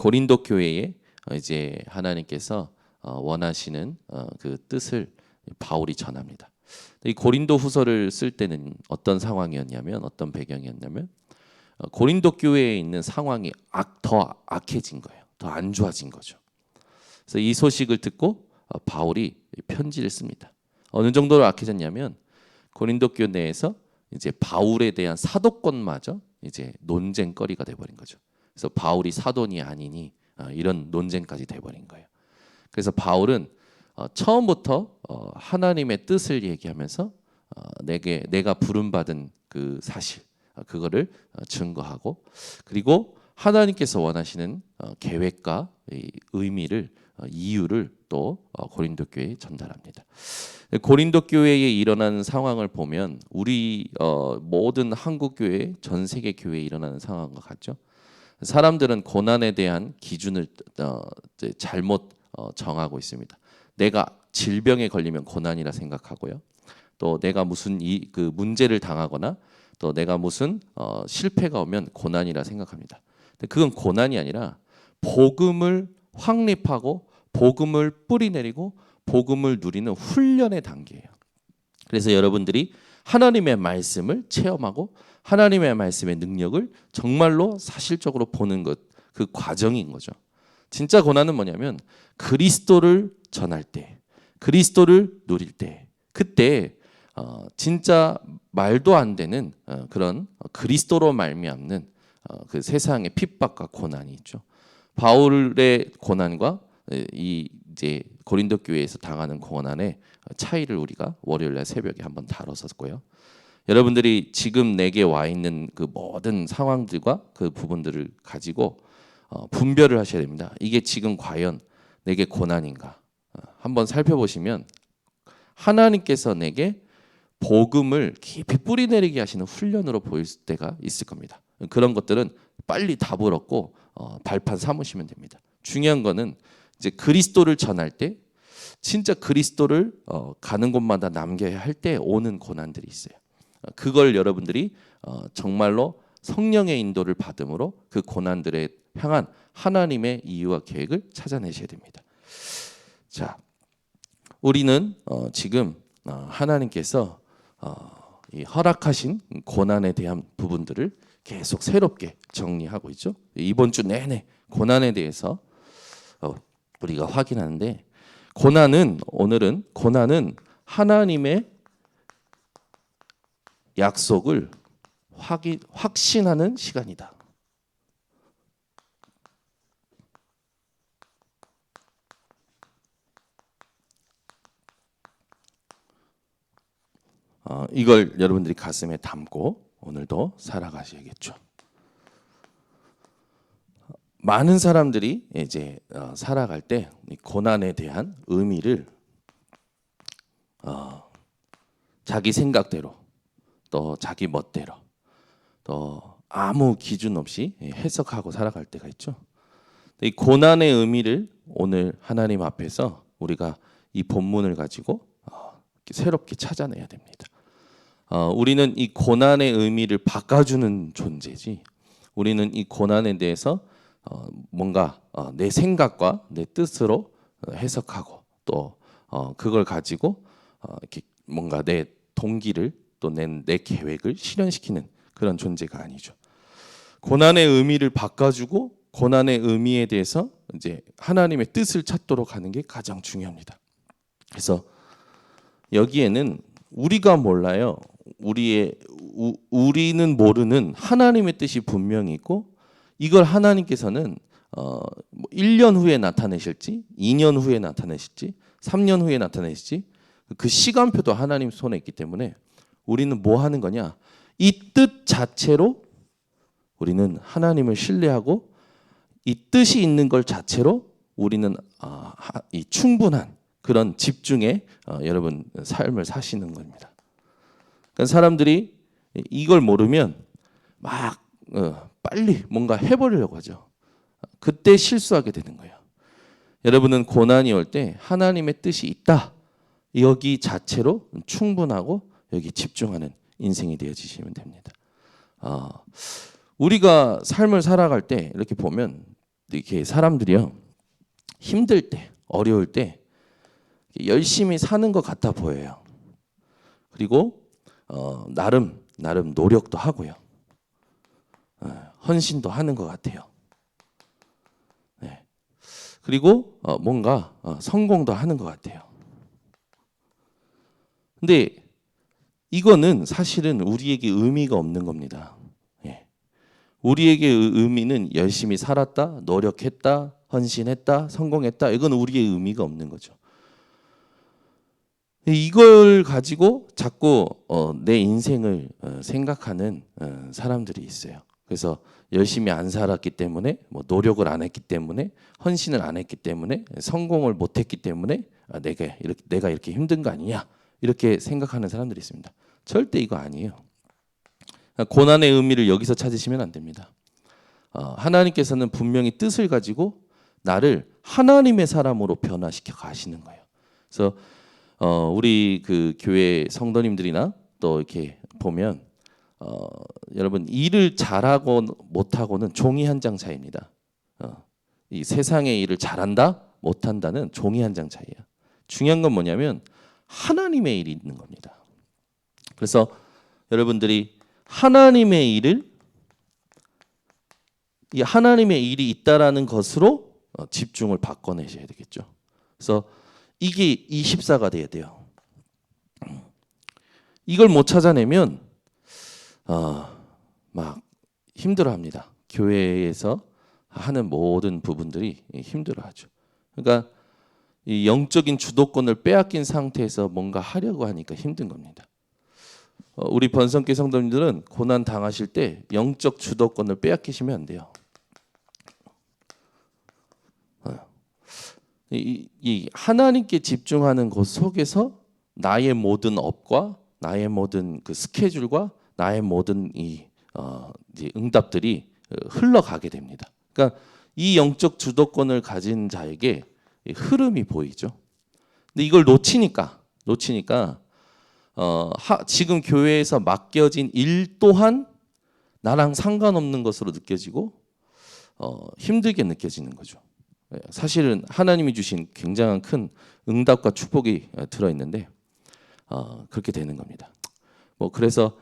고린도 교회에 이제 하나님께서 원하시는 그 뜻을 바울이 전합니다. 이 고린도 후서를 쓸 때는 어떤 상황이었냐면, 어떤 배경이었냐면, 고린도 교회에 있는 상황이 더 악해진 거예요. 더 안 좋아진 거죠. 그래서 이 소식을 듣고 바울이 편지를 씁니다. 어느 정도로 악해졌냐면 고린도 교회 내에서 이제 바울에 대한 사도권마저 이제 논쟁거리가 돼버린 거죠. 그래서 바울이 사도니 아니니 이런 논쟁까지 돼버린 거예요. 그래서 바울은 처음부터 하나님의 뜻을 얘기하면서 내가 부름받은 그 사실 그거를 증거하고, 그리고 하나님께서 원하시는 계획과 의미를 이유를 또 고린도 교회에 전달합니다. 고린도 교회에 일어나는 상황을 보면 우리 모든 한국 교회, 전 세계 교회에 일어나는 상황과 같죠. 사람들은 고난에 대한 기준을 잘못 정하고 있습니다. 내가 질병에 걸리면 고난이라 생각하고요. 또 내가 무슨 그 문제를 당하거나 또 내가 무슨 실패가 오면 고난이라 생각합니다. 근데 그건 고난이 아니라 복음을 확립하고 복음을 뿌리내리고 복음을 누리는 훈련의 단계예요. 그래서 여러분들이 하나님의 말씀을 체험하고 하나님의 말씀의 능력을 정말로 사실적으로 보는 것, 그 과정인 거죠. 진짜 고난은 뭐냐면 그리스도를 전할 때, 그리스도를 누릴 때, 그때 진짜 말도 안 되는 그런 그리스도로 말미암는 그 세상의 핍박과 고난이 있죠. 바울의 고난과 이제 고린도 교회에서 당하는 고난의 차이를 우리가 월요일날 새벽에 한번 다뤘었고요. 여러분들이 지금 내게 와 있는 그 모든 상황들과 그 부분들을 가지고 분별을 하셔야 됩니다. 이게 지금 과연 내게 고난인가? 한번 살펴보시면 하나님께서 내게 복음을 깊이 뿌리내리게 하시는 훈련으로 보일 때가 있을 겁니다. 그런 것들은 빨리 답을 얻고 발판 삼으시면 됩니다. 중요한 거는 이제 그리스도를 전할 때 진짜 그리스도를 가는 곳마다 남겨야 할 때 오는 고난들이 있어요. 그걸 여러분들이 정말로 성령의 인도를 받음으로 그 고난들에 향한 하나님의 이유와 계획을 찾아내셔야 됩니다. 자, 우리는 지금 하나님께서 이 허락하신 고난에 대한 부분들을 계속 새롭게 정리하고 있죠. 이번 주 내내 고난에 대해서 우리가 확인하는데, 오늘은 고난은 하나님의 약속을 확신하는 시간이다. 이걸 여러분들이 가슴에 담고 오늘도 살아가셔야겠죠. 많은 사람들이 이제 살아갈 때 고난에 대한 의미를 자기 생각대로 또 자기 멋대로 또 아무 기준 없이 해석하고 살아갈 때가 있죠. 이 고난의 의미를 오늘 하나님 앞에서 우리가 이 본문을 가지고 새롭게 찾아내야 됩니다. 우리는 이 고난의 의미를 바꿔주는 존재지, 우리는 이 고난에 대해서 뭔가 내 생각과 내 뜻으로 해석하고 또 그걸 가지고 이렇게 뭔가 내 동기를 또 내 계획을 실현시키는 그런 존재가 아니죠. 고난의 의미를 바꿔주고 고난의 의미에 대해서 이제 하나님의 뜻을 찾도록 하는 게 가장 중요합니다. 그래서 여기에는 우리가 몰라요. 우리는 모르는 하나님의 뜻이 분명히 있고, 이걸 하나님께서는 1년 후에 나타내실지 2년 후에 나타내실지 3년 후에 나타내실지 그 시간표도 하나님 손에 있기 때문에 우리는 뭐 하는 거냐? 이 뜻 자체로 우리는 하나님을 신뢰하고 이 뜻이 있는 걸 자체로 우리는 이 충분한 그런 집중의 여러분 삶을 사시는 겁니다. 그러니까 사람들이 이걸 모르면 막 빨리 뭔가 해보려고 하죠. 그때 실수하게 되는 거예요. 여러분은 고난이 올 때 하나님의 뜻이 있다, 여기 자체로 충분하고 여기 집중하는 인생이 되어지시면 됩니다. 우리가 삶을 살아갈 때 이렇게 보면 이렇게 사람들이요, 힘들 때, 어려울 때 열심히 사는 것 같아 보여요. 그리고 나름 노력도 하고요. 헌신도 하는 것 같아요. 네. 그리고 뭔가 성공도 하는 것 같아요. 근데 이거는 사실은 우리에게 의미가 없는 겁니다. 예. 우리에게 의미는 열심히 살았다, 노력했다, 헌신했다, 성공했다. 이건 우리의 의미가 없는 거죠. 이걸 가지고 자꾸 내 인생을 생각하는 사람들이 있어요. 그래서 열심히 안 살았기 때문에, 뭐 노력을 안 했기 때문에, 헌신을 안 했기 때문에, 성공을 못 했기 때문에 내가 이렇게 힘든 거 아니냐, 이렇게 생각하는 사람들이 있습니다. 절대 이거 아니에요. 고난의 의미를 여기서 찾으시면 안 됩니다. 하나님께서는 분명히 뜻을 가지고 나를 하나님의 사람으로 변화시켜 가시는 거예요. 그래서 우리 그 교회 성도님들이나 또 이렇게 보면 여러분, 일을 잘하고 못하고는 종이 한 장 차이입니다. 이 세상의 일을 잘한다 못한다는 종이 한 장 차이예요. 중요한 건 뭐냐면 하나님의 일이 있는 겁니다. 그래서 여러분들이 하나님의 일이 있다라는 것으로 집중을 바꿔내셔야 되겠죠. 그래서 이게 24가 돼야 돼요. 이걸 못 찾아내면 막 힘들어합니다. 교회에서 하는 모든 부분들이 힘들어하죠. 그러니까 이 영적인 주도권을 빼앗긴 상태에서 뭔가 하려고 하니까 힘든 겁니다. 우리 번성교회 성도님들은 고난 당하실 때 영적 주도권을 빼앗기시면 안 돼요. 이 하나님께 집중하는 것 속에서 나의 모든 업과 나의 모든 그 스케줄과 나의 모든 이제 응답들이 흘러가게 됩니다. 그러니까 이 영적 주도권을 가진 자에게 흐름이 보이죠. 근데 이걸 놓치니까 지금 교회에서 맡겨진 일 또한 나랑 상관없는 것으로 느껴지고 힘들게 느껴지는 거죠. 사실은 하나님이 주신 굉장한 큰 응답과 축복이 들어있는데 그렇게 되는 겁니다. 뭐 그래서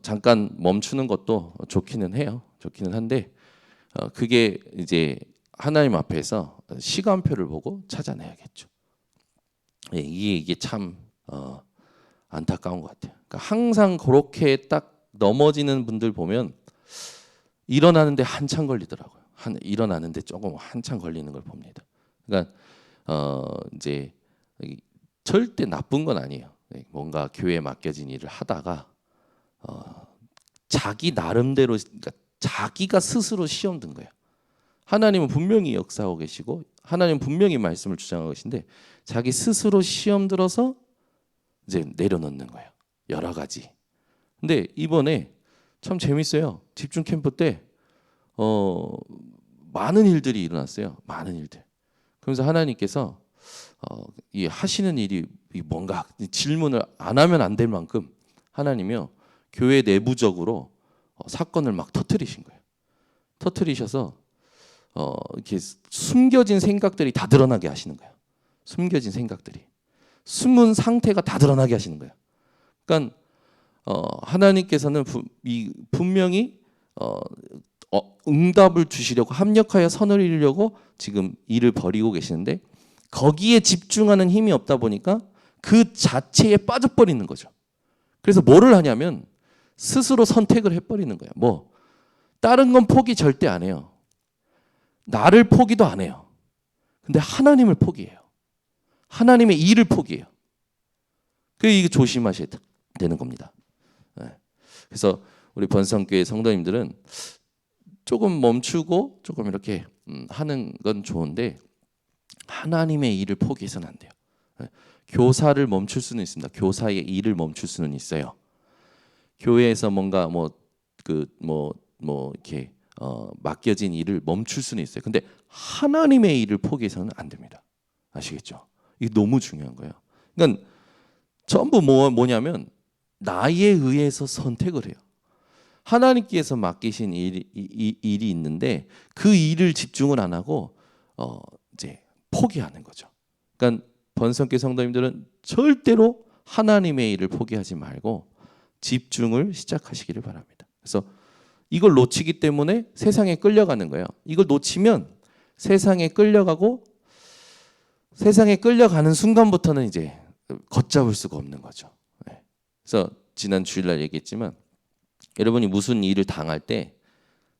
잠깐 멈추는 것도 좋기는 해요. 좋기는 한데 그게 이제 하나님 앞에서 시간표를 보고 찾아내야겠죠. 이게 참 안타까운 것 같아요. 그러니까 항상 그렇게 딱 넘어지는 분들 보면 일어나는데 한참 걸리더라고요. 일어나는데 조금 한참 걸리는 걸 봅니다. 그러니까 이제 절대 나쁜 건 아니에요. 뭔가 교회에 맡겨진 일을 하다가 자기 나름대로, 그러니까 자기가 스스로 시험 든 거예요. 하나님은 분명히 역사하고 계시고 하나님은 분명히 말씀을 주장하고 계신데 자기 스스로 시험 들어서 이제 내려놓는 거예요. 여러 가지. 근데 이번에 참 재밌어요. 집중 캠프 때 많은 일들이 일어났어요. 많은 일들. 그러면서 하나님께서 이 하시는 일이 뭔가 질문을 안 하면 안 될 만큼 하나님이요 교회 내부적으로 사건을 막 터뜨리신 거예요. 터뜨리셔서 이렇게 숨겨진 생각들이 다 드러나게 하시는 거예요. 숨겨진 생각들이, 숨은 상태가 다 드러나게 하시는 거예요. 그러니까 하나님께서는 분명히 응답을 주시려고 합력하여 선을 이루려고 지금 일을 벌이고 계시는데 거기에 집중하는 힘이 없다 보니까 그 자체에 빠져버리는 거죠. 그래서 뭐를 하냐면 스스로 선택을 해버리는 거예요. 뭐 다른 건 포기 절대 안 해요. 나를 포기도 안 해요. 근데 하나님을 포기해요. 하나님의 일을 포기해요. 이게 조심하셔야 되는 겁니다. 그래서 우리 번성교회 성도님들은 조금 멈추고 조금 이렇게 하는 건 좋은데 하나님의 일을 포기해서는 안 돼요. 교사를 멈출 수는 있습니다. 교사의 일을 멈출 수는 있어요. 교회에서 뭔가 이렇게 맡겨진 일을 멈출 수는 있어요. 근데 하나님의 일을 포기해서는 안 됩니다. 아시겠죠? 이게 너무 중요한 거예요. 그러니까 전부 뭐냐면 나에 의해서 선택을 해요. 하나님께서 맡기신 일이 있는데 그 일을 집중을 안 하고 이제 포기하는 거죠. 그러니까 번성교 성도님들은 절대로 하나님의 일을 포기하지 말고 집중을 시작하시기를 바랍니다. 그래서 이걸 놓치기 때문에 세상에 끌려가는 거예요. 이걸 놓치면 세상에 끌려가고 세상에 끌려가는 순간부터는 이제 걷잡을 수가 없는 거죠. 그래서 지난 주일날 얘기했지만 여러분이 무슨 일을 당할 때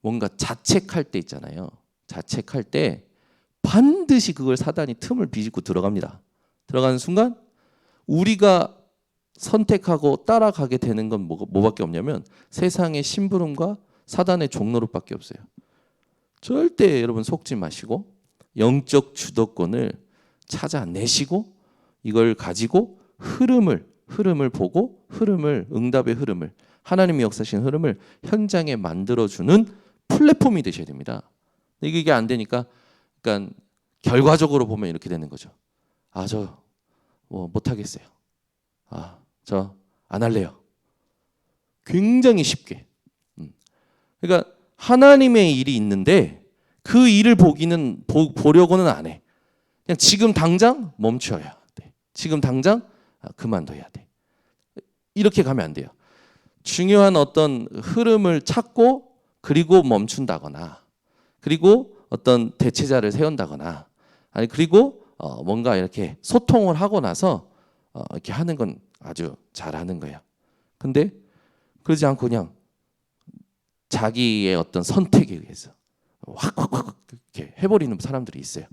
뭔가 자책할 때 있잖아요. 자책할 때 반드시 그걸 사단이 틈을 비집고 들어갑니다. 들어가는 순간 우리가 선택하고 따라가게 되는 건 뭐밖에 없냐면 세상의 심부름과 사단의 종노릇밖에 없어요. 절대 여러분 속지 마시고 영적 주도권을 찾아내시고 이걸 가지고 흐름을 보고 응답의 흐름을 하나님이 역사하신 흐름을 현장에 만들어주는 플랫폼이 되셔야 됩니다. 이게 안 되니까 그러니까 결과적으로 보면 이렇게 되는 거죠. 저 못하겠어요. 저 안 할래요. 굉장히 쉽게. 그러니까 하나님의 일이 있는데 그 일을 보려고는 안 해. 그냥 지금 당장 멈춰야 돼. 지금 당장 그만둬야 돼. 이렇게 가면 안 돼요. 중요한 어떤 흐름을 찾고 그리고 멈춘다거나 그리고 어떤 대체자를 세운다거나 아니 그리고 뭔가 이렇게 소통을 하고 나서 이렇게 하는 건 아주 잘하는 거예요. 근데 그러지 않고 그냥 자기의 어떤 선택에 의해서 확 이렇게 해버리는 사람들이 있어요.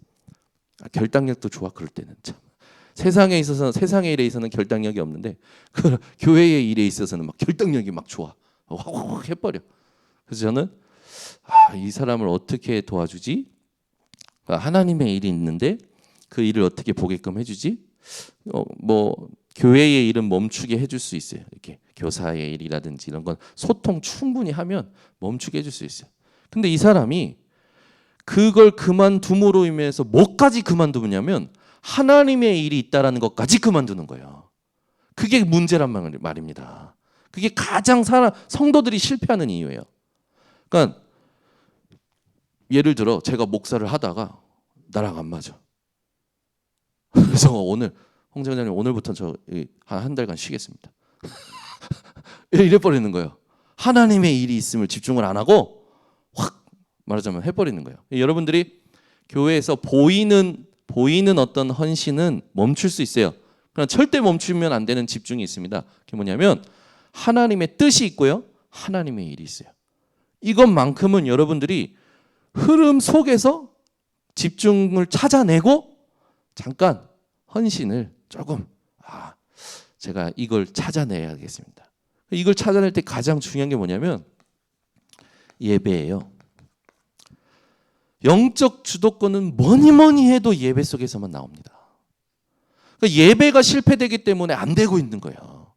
결단력도 좋아 그럴 때는 참. 세상의 일에 있어서는 결단력이 없는데 그 교회의 일에 있어서는 막 결단력이 막 좋아. 확 해버려. 그래서 저는 이 사람을 어떻게 도와주지? 하나님의 일이 있는데 그 일을 어떻게 보게끔 해주지? 교회의 일은 멈추게 해줄 수 있어요. 이렇게 교사의 일이라든지 이런 건 소통 충분히 하면 멈추게 해줄 수 있어요. 근데 이 사람이 그걸 그만둠으로 인해서 뭐까지 그만두냐면 하나님의 일이 있다라는 것까지 그만두는 거예요. 그게 문제란 말입니다. 그게 가장 성도들이 실패하는 이유예요. 그러니까 예를 들어 제가 목사를 하다가 나랑 안 맞아. 그래서 오늘 홍 장님 오늘부터 저 한 달간 쉬겠습니다. 이래 버리는 거예요. 하나님의 일이 있음을 집중을 안 하고 확 말하자면 해버리는 거예요. 여러분들이 교회에서 보이는 어떤 헌신은 멈출 수 있어요. 그러나 절대 멈추면 안 되는 집중이 있습니다. 그게 뭐냐면 하나님의 뜻이 있고요. 하나님의 일이 있어요. 이것만큼은 여러분들이 흐름 속에서 집중을 찾아내고 잠깐 헌신을 조금 제가 이걸 찾아내야겠습니다. 이걸 찾아낼 때 가장 중요한 게 뭐냐면 예배예요. 영적 주도권은 뭐니 해도 예배 속에서만 나옵니다. 그러니까 예배가 실패되기 때문에 안 되고 있는 거예요.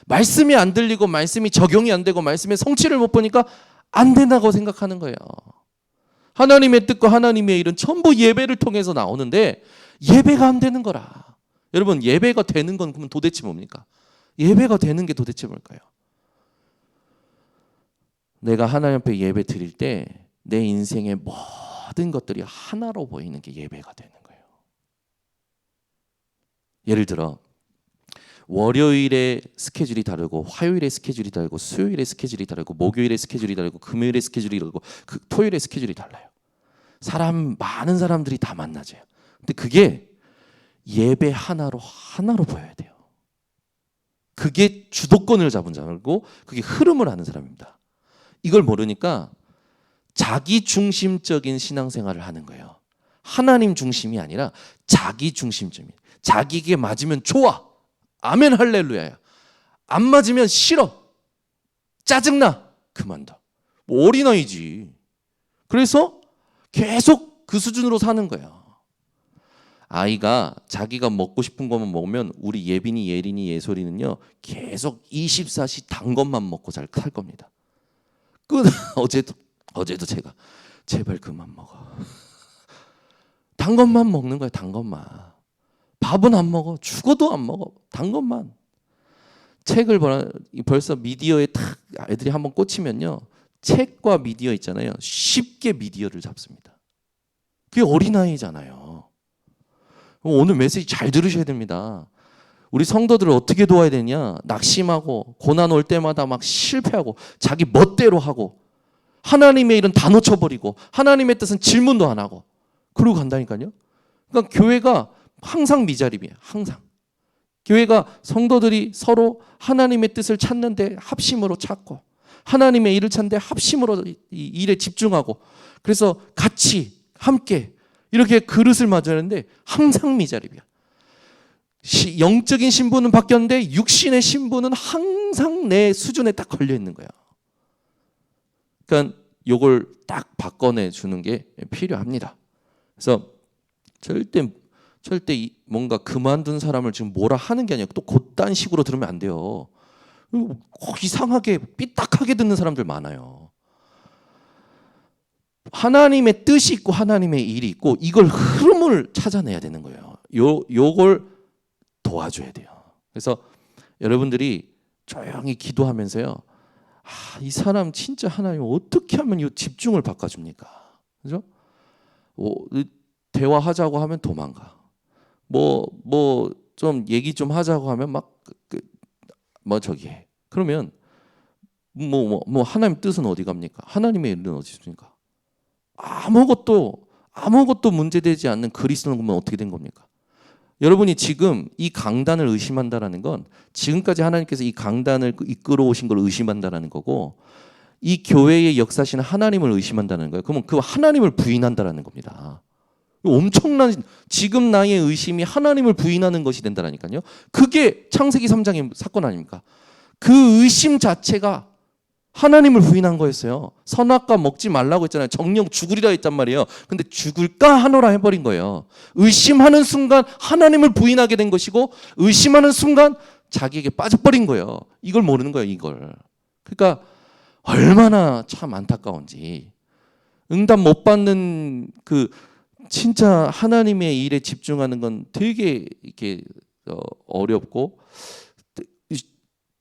말씀이 안 들리고 말씀이 적용이 안 되고 말씀의 성취를 못 보니까 안 된다고 생각하는 거예요. 하나님의 뜻과 하나님의 일은 전부 예배를 통해서 나오는데 예배가 안 되는 거라. 여러분 예배가 되는 건 그러면 도대체 뭡니까? 예배가 되는 게 도대체 뭘까요? 내가 하나님 앞에 예배 드릴 때 내 인생의 모든 것들이 하나로 보이는 게 예배가 되는 거예요. 예를 들어 월요일에 스케줄이 다르고 화요일에 스케줄이 다르고 수요일에 스케줄이 다르고 목요일에 스케줄이 다르고 금요일에 스케줄이 다르고 토요일에 스케줄이 달라요. 많은 사람들이 다 만나져요. 근데 그게 예배 하나로 보여야 돼요. 그게 주도권을 잡은 자고 그게 흐름을 아는 사람입니다. 이걸 모르니까 자기 중심적인 신앙생활을 하는 거예요. 하나님 중심이 아니라 자기 중심적인. 자기에게 맞으면 좋아. 아멘 할렐루야야. 안 맞으면 싫어. 짜증나. 그만둬. 어린아이지. 그래서 계속 그 수준으로 사는 거예요. 아이가 자기가 먹고 싶은 것만 먹으면 우리 예빈이, 예린이, 예솔이는요 계속 24시 단 것만 먹고 살 겁니다. 어제도 제가 제발 그만 먹어. 단 것만 먹는 거야. 단 것만. 밥은 안 먹어. 죽어도 안 먹어. 단 것만. 책을 벌써 미디어에 탁 애들이 한번 꽂히면요, 책과 미디어 있잖아요, 쉽게 미디어를 잡습니다. 그게 어린아이잖아요. 오늘 메시지 잘 들으셔야 됩니다. 우리 성도들을 어떻게 도와야 되냐? 낙심하고 고난 올 때마다 막 실패하고 자기 멋대로 하고 하나님의 일은 다 놓쳐버리고 하나님의 뜻은 질문도 안 하고 그러고 간다니까요. 그러니까 교회가 항상 미자립이에요. 항상. 교회가 성도들이 서로 하나님의 뜻을 찾는데 합심으로 찾고 하나님의 일을 찾는데 합심으로 이 일에 집중하고 그래서 같이 함께 이렇게 그릇을 맞으는데 항상 미자립이야. 영적인 신분은 바뀌었는데 육신의 신분은 항상 내 수준에 딱 걸려 있는 거야. 그러니까 요걸 딱 바꿔내 주는 게 필요합니다. 그래서 절대 뭔가 그만둔 사람을 지금 뭐라 하는 게 아니라 또 그딴 식으로 들으면 안 돼요. 이상하게 삐딱하게 듣는 사람들 많아요. 하나님의 뜻이 있고 하나님의 일이 있고 이걸 흐름을 찾아내야 되는 거예요. 요걸 도와줘야 돼요. 그래서 여러분들이 조용히 기도하면서요, 이 사람 진짜 하나님 어떻게 하면 이 집중을 바꿔줍니까? 그죠? 대화하자고 하면 도망가. 좀 얘기 좀 하자고 하면 저기 해. 그러면 하나님 뜻은 어디 갑니까? 하나님의 일은 어디 있습니까? 아무것도 문제되지 않는 그리스도는 어떻게 된 겁니까? 여러분이 지금 이 강단을 의심한다라는 건 지금까지 하나님께서 이 강단을 이끌어 오신 걸 의심한다라는 거고 이 교회의 역사하시는 하나님을 의심한다는 거예요. 그러면 그 하나님을 부인한다라는 겁니다. 엄청난 지금 나의 의심이 하나님을 부인하는 것이 된다라니까요. 그게 창세기 3장의 사건 아닙니까? 그 의심 자체가 하나님을 부인한 거였어요. 선악과 먹지 말라고 했잖아요. 정령 죽으리라 했단 말이에요. 근데 죽을까 하노라 해버린 거예요. 의심하는 순간 하나님을 부인하게 된 것이고 의심하는 순간 자기에게 빠져버린 거예요. 이걸 모르는 거예요. 이걸. 그러니까 얼마나 참 안타까운지. 응답 못 받는 진짜 하나님의 일에 집중하는 건 되게 이렇게 어렵고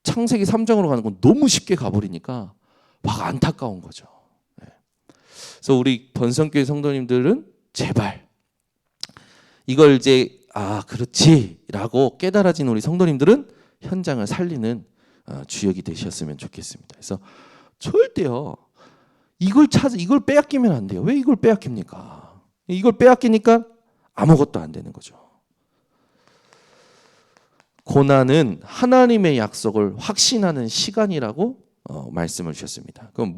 창세기 3장으로 가는 건 너무 쉽게 가버리니까 막 안타까운 거죠. 그래서 우리 번성교회 성도님들은 제발 이걸 이제 그렇지라고 깨달아진 우리 성도님들은 현장을 살리는 주역이 되셨으면 좋겠습니다. 그래서 절대요 이걸 빼앗기면 안 돼요. 왜 이걸 빼앗깁니까? 이걸 빼앗기니까 아무것도 안 되는 거죠. 고난은 하나님의 약속을 확신하는 시간이라고 말씀을 주셨습니다. 그럼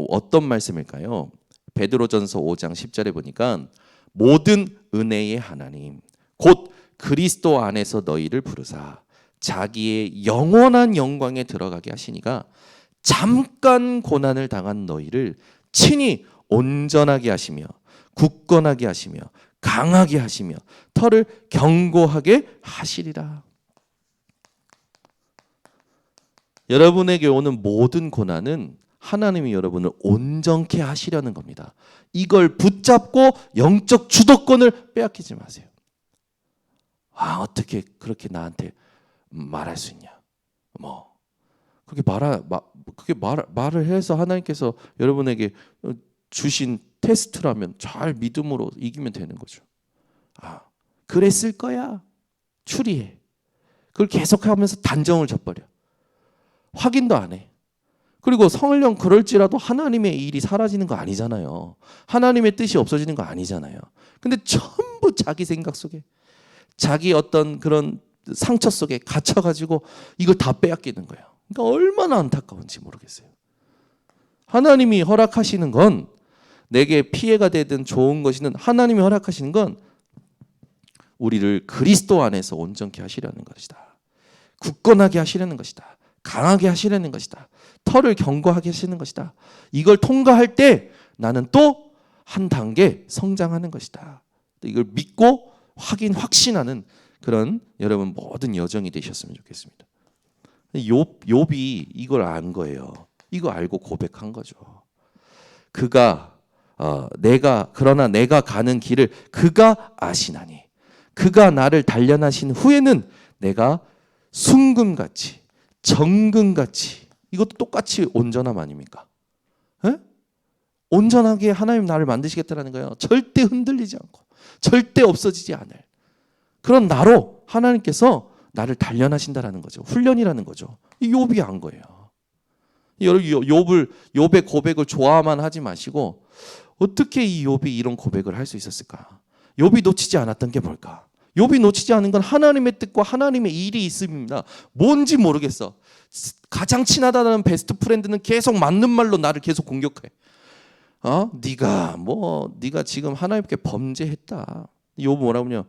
어떤 말씀일까요? 베드로전서 5장 10절에 보니까 모든 은혜의 하나님 곧 그리스도 안에서 너희를 부르사 자기의 영원한 영광에 들어가게 하시니가 잠깐 고난을 당한 너희를 친히 온전하게 하시며 굳건하게 하시며 강하게 하시며 털을 견고하게 하시리라. 여러분에게 오는 모든 고난은 하나님이 여러분을 온전케 하시려는 겁니다. 이걸 붙잡고 영적 주도권을 빼앗기지 마세요. 어떻게 그렇게 나한테 말할 수 있냐? 그렇게 말을 해서 하나님께서 여러분에게 주신 테스트라면 잘 믿음으로 이기면 되는 거죠. 그랬을 거야. 추리해. 그걸 계속하면서 단정을 져버려. 확인도 안 해. 그리고 성령 그럴지라도 하나님의 일이 사라지는 거 아니잖아요. 하나님의 뜻이 없어지는 거 아니잖아요. 근데 전부 자기 생각 속에 자기 어떤 그런 상처 속에 갇혀가지고 이걸 다 빼앗기는 거예요. 그러니까 얼마나 안타까운지 모르겠어요. 하나님이 허락하시는 건 내게 피해가 되든 좋은 것이든 하나님이 허락하시는 건 우리를 그리스도 안에서 온전케 하시려는 것이다. 굳건하게 하시려는 것이다. 강하게 하시려는 것이다. 털을 견고하게 하시는 것이다. 이걸 통과할 때 나는 또 한 단계 성장하는 것이다. 이걸 믿고 확신하는 그런 여러분 모든 여정이 되셨으면 좋겠습니다. 욥이 이걸 안 거예요. 이거 알고 고백한 거죠. 그러나 내가 가는 길을 그가 아시나니 그가 나를 단련하신 후에는 내가 순금같이 정금같이, 이것도 똑같이 온전함 아닙니까? 에? 온전하게 하나님 나를 만드시겠다라는 거예요. 절대 흔들리지 않고 절대 없어지지 않을 그런 나로 하나님께서 나를 단련하신다라는 거죠. 훈련이라는 거죠. 이 욥이 한 거예요. 여러분, 욥의 고백을 좋아만 하지 마시고 어떻게 이 욥이 이런 고백을 할 수 있었을까? 욥이 놓치지 않았던 게 뭘까? 욥이 놓치지 않은 건 하나님의 뜻과 하나님의 일이 있음입니다. 뭔지 모르겠어. 가장 친하다는 베스트 프렌드는 계속 맞는 말로 나를 계속 공격해. 네가 지금 하나님께 범죄했다. 욥 뭐라고요?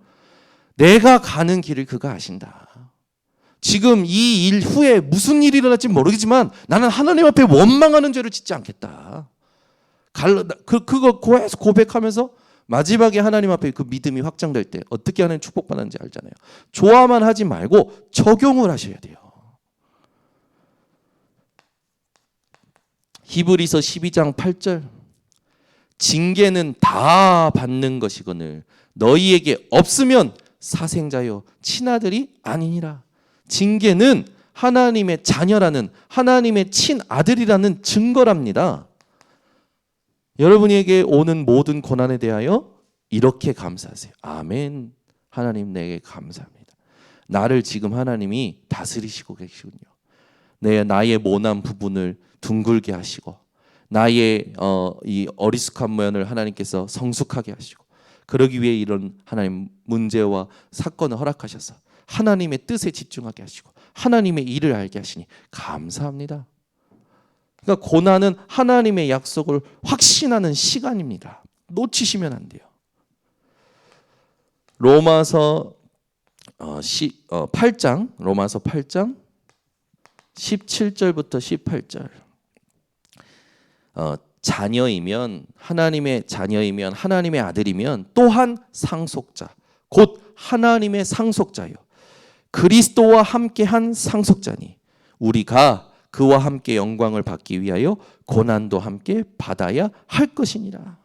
내가 가는 길을 그가 아신다. 지금 이 일 후에 무슨 일이 일어날지 모르겠지만 나는 하나님 앞에 원망하는 죄를 짓지 않겠다. 그거 계속 고백하면서 마지막에 하나님 앞에 그 믿음이 확장될 때 어떻게 하나님 축복받는지 알잖아요. 좋아만 하지 말고 적용을 하셔야 돼요. 히브리서 12장 8절 징계는 다 받는 것이거늘 너희에게 없으면 사생자요 친아들이 아니니라. 징계는 하나님의 자녀라는 하나님의 친아들이라는 증거랍니다. 여러분에게 오는 모든 고난에 대하여 이렇게 감사하세요. 아멘. 하나님 내게 감사합니다. 나를 지금 하나님이 다스리시고 계시군요. 나의 모난 부분을 둥글게 하시고 나의 이 어리숙한 면을 하나님께서 성숙하게 하시고 그러기 위해 이런 하나님 문제와 사건을 허락하셔서 하나님의 뜻에 집중하게 하시고 하나님의 일을 알게 하시니 감사합니다. 그러니까 고난은 하나님의 약속을 확신하는 시간입니다. 놓치시면 안 돼요. 로마서 8장 17절부터 18절 자녀이면 하나님의 자녀이면 하나님의 아들이면 또한 상속자 곧 하나님의 상속자요 그리스도와 함께한 상속자니 우리가 그와 함께 영광을 받기 위하여 고난도 함께 받아야 할 것이니라.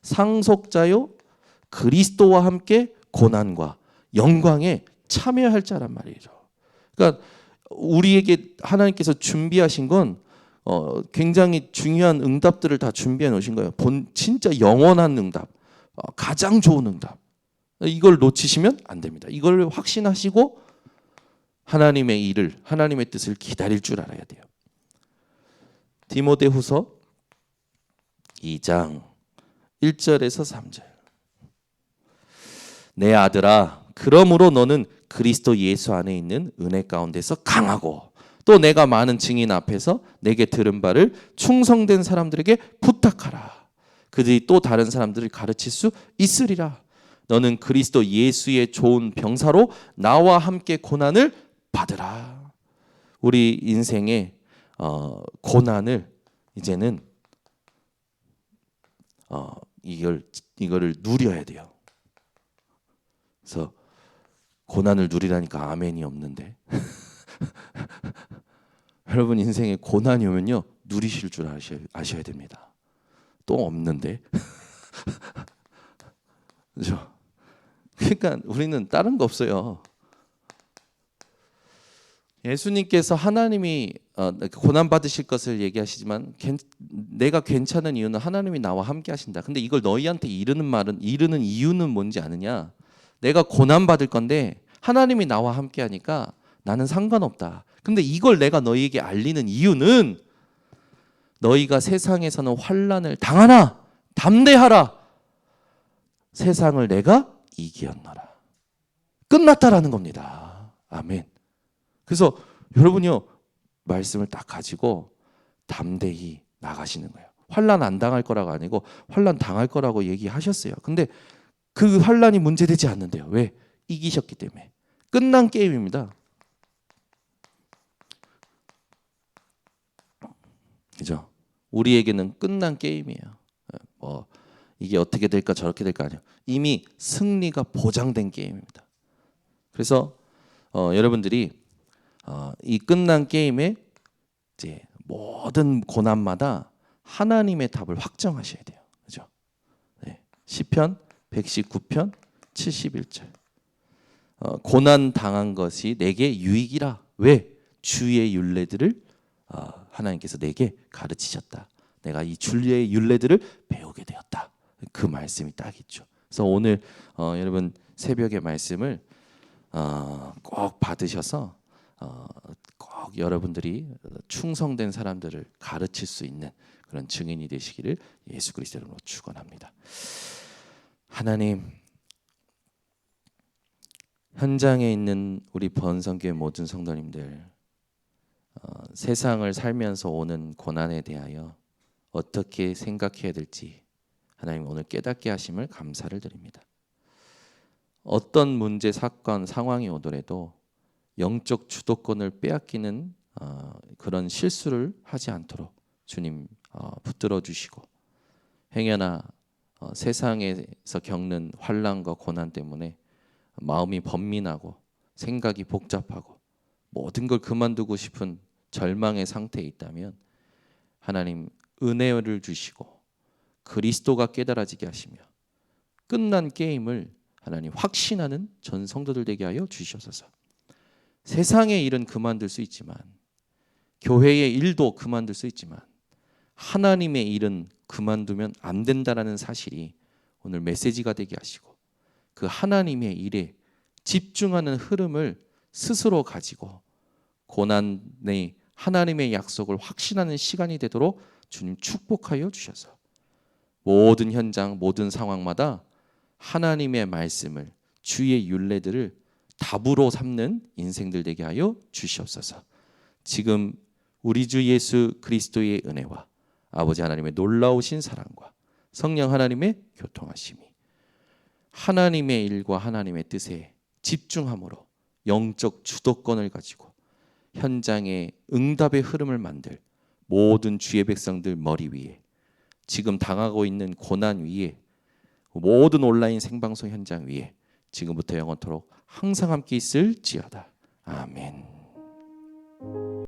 상속자요 그리스도와 함께 고난과 영광에 참여할 자란 말이죠. 그러니까 우리에게 하나님께서 준비하신 건 굉장히 중요한 응답들을 다 준비해 놓으신 거예요. 진짜 영원한 응답, 가장 좋은 응답. 이걸 놓치시면 안 됩니다. 이걸 확신하시고 하나님의 일을, 하나님의 뜻을 기다릴 줄 알아야 돼요. 디모데후서 2장 1절에서 3절. 내 아들아, 그러므로 너는 그리스도 예수 안에 있는 은혜 가운데서 강하고 또 내가 많은 증인 앞에서 내게 들은 바를 충성된 사람들에게 부탁하라. 그들이 또 다른 사람들을 가르칠 수 있으리라. 너는 그리스도 예수의 좋은 병사로 나와 함께 고난을 받으라. 우리 인생의 고난을 이제는 이거를 누려야 돼요. 그래서 고난을 누리라니까 아멘이 없는데 여러분 인생에 고난이 오면요 누리실 줄 아셔야 됩니다. 또 없는데 그렇죠? 그러니까 우리는 다른 거 없어요. 예수님께서 하나님이 고난 받으실 것을 얘기하시지만 내가 괜찮은 이유는 하나님이 나와 함께 하신다. 근데 이걸 너희한테 이르는 이유는 뭔지 아느냐? 내가 고난 받을 건데 하나님이 나와 함께 하니까 나는 상관없다. 근데 이걸 내가 너희에게 알리는 이유는 너희가 세상에서는 환난을 당하나 담대하라. 세상을 내가 이기었노라. 끝났다라는 겁니다. 아멘. 그래서 여러분이요 말씀을 딱 가지고 담대히 나가시는 거예요. 환난 안 당할 거라고 아니고 환난 당할 거라고 얘기하셨어요. 근데 그 환난이 문제되지 않는데요. 왜? 이기셨기 때문에. 끝난 게임입니다. 그죠? 우리에게는 끝난 게임이에요. 이게 어떻게 될까 저렇게 될까 아니요. 이미 승리가 보장된 게임입니다. 그래서 여러분들이 이 끝난 게임에 이제 모든 고난마다 하나님의 답을 확정하셔야 돼요. 그죠? 네. 시편 119편 71절. 고난 당한 것이 내게 유익이라. 왜? 주의 율례들을 하나님께서 내게 가르치셨다. 내가 이 주의 율례들을 배우게 되었다. 그 말씀이 딱 있죠. 그래서 오늘 여러분 새벽의 말씀을 꼭 받으셔서 꼭 여러분들이 충성된 사람들을 가르칠 수 있는 그런 증인이 되시기를 예수 그리스도 이름으로 축원합니다. 하나님, 현장에 있는 우리 번성교회 모든 성도님들, 세상을 살면서 오는 고난에 대하여 어떻게 생각해야 될지 하나님 오늘 깨닫게 하심을 감사를 드립니다. 어떤 문제, 사건, 상황이 오더라도 영적 주도권을 빼앗기는 그런 실수를 하지 않도록 주님 붙들어 주시고, 행여나 세상에서 겪는 환난과 고난 때문에 마음이 번민하고 생각이 복잡하고 모든 걸 그만두고 싶은 절망의 상태에 있다면 하나님 은혜를 주시고 그리스도가 깨달아지게 하시며 끝난 게임을 하나님 확신하는 전 성도들 되게 하여 주시옵소서. 세상의 일은 그만둘 수 있지만, 교회의 일도 그만둘 수 있지만 하나님의 일은 그만두면 안 된다라는 사실이 오늘 메시지가 되게 하시고, 그 하나님의 일에 집중하는 흐름을 스스로 가지고 고난의 하나님의 약속을 확신하는 시간이 되도록 주님 축복하여 주셔서 모든 현장, 모든 상황마다 하나님의 말씀을, 주의 율례들을 답으로 삼는 인생들 되게 하여 주시옵소서. 지금 우리 주 예수 그리스도의 은혜와 아버지 하나님의 놀라우신 사랑과 성령 하나님의 교통하심이 하나님의 일과 하나님의 뜻에 집중함으로 영적 주도권을 가지고 현장의 응답의 흐름을 만들 모든 주의 백성들 머리 위에, 지금 당하고 있는 고난 위에, 모든 온라인 생방송 현장 위에 지금부터 영원토록 항상 함께 있을지어다. 아멘.